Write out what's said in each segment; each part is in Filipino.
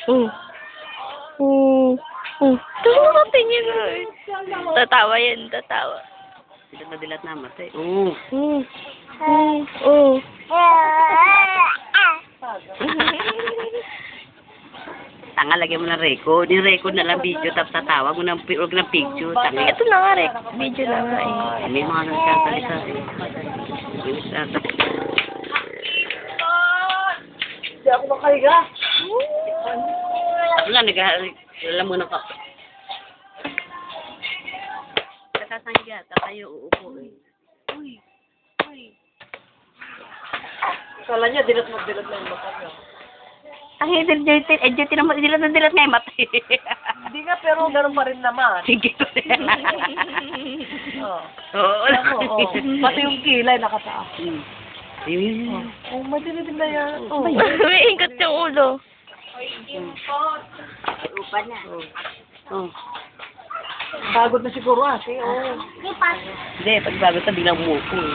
Ito mo tingin mo. Tatawa yan, tatawa. Dilat na matay. Tanga, lagyan mo ng record. Yung record na lang video, tapos tatawa mo ng picture. Tanga. Ito na nga, Rek. Video na nga eh. May mga nagsasalita. Hindi ako makahiga. Ako nga, alam mo na ka. Kakasangga, tatayo, uupo eh. Kala niya, dilat na yung mata niya. Ang edit naman, dilat na dilat nga yung mata. Hindi nga, pero gano'n pa rin naman. Sige ko. Oo. Pati yung kilay nakataas. Yun. Oh, madilim na yan. May ingat yung ulo. Upa na. Pagod na siguro ate. Hindi, pagbago sa bilang umupo eh.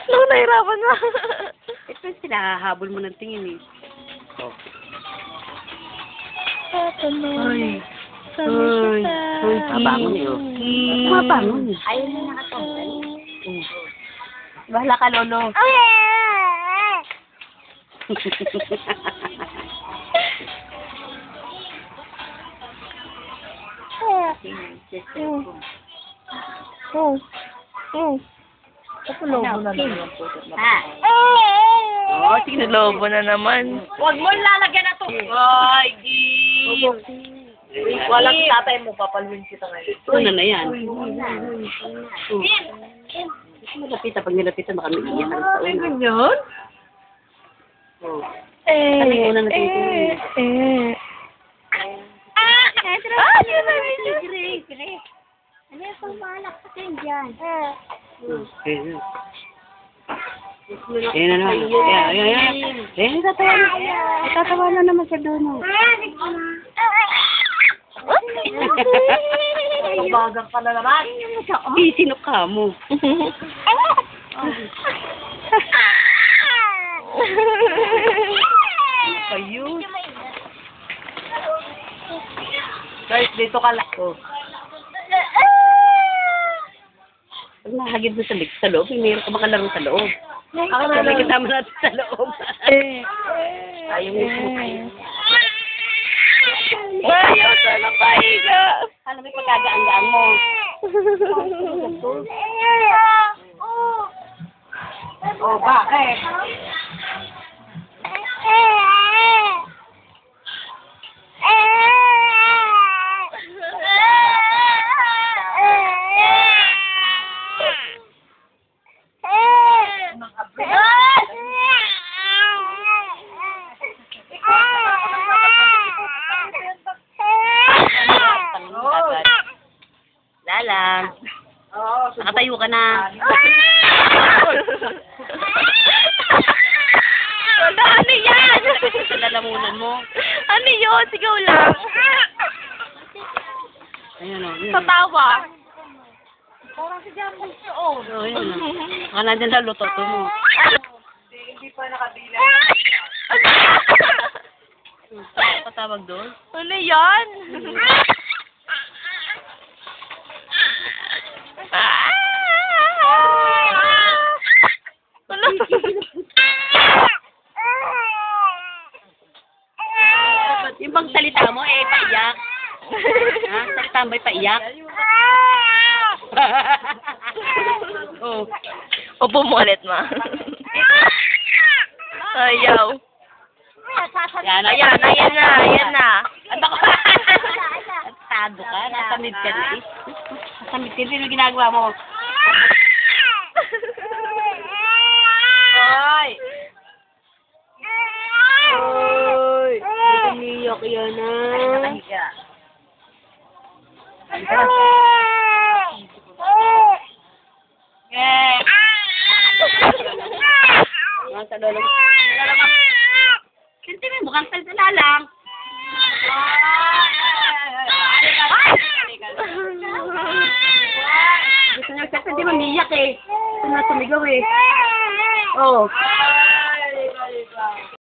Ano, nahirapan na. Ito sinahahabol mo ng tingin eh. Ay. Mabangon eh. Mabangon eh. Ayun na nakatanggal. Bahala ka, Lolo. Ako lobo na naman yung puto. Oh, sige na. Lobo na naman. Huwag mo lalagyan na to. Ay, di. Walang tatay mo, papaluin kita ngayon. Una na yan. Malapitan, pag nilapitan, baka may iyak ka sa una. Ganyan? Kami una na tingin. Yun na video. Ano yung pangmalak sa kayo dyan? Ayan na naman. Ayan, tatawa na naman sa doon. Bagang ka na naman. Sino ka mo? Kayo. Guys, dito ka lang. Pag nahagib mo sa loob, mayroon ka makalaro sa loob. Ako na lang kasama natin sa loob. Ayaw mo kayo. Ayaw sana pahiga. Ano may pagkagaang-gaang mo? Oh, bakit? Lala. Nakatayo ka na. Ano yan? Sa lalamunan mo. Ano yun? Sigaw lang. Ayun o. Tatawa. Parang si Jumbo siya, Ayun o. Baka nandyan sa lutoto mo. Hindi pa nakabila. Patawag doon? Ano yan? Yung bang salita mo, paiyak. Ha? Salita mo'y paiyak. Oh. Upo mo ulit, ma. Ayaw. Ayan na. Ano ka? Tado ka? Nasamid ka na eh. Nasamid ka. Sino ginagawa mo? Ay! Oy! Umiyak yan ah. Nakahiga. Nasa lolo. Hindi mo mukhang salsala lang. Gusto niya kasi hindi mamiyak eh. Gusto na tumigaw eh. Oh.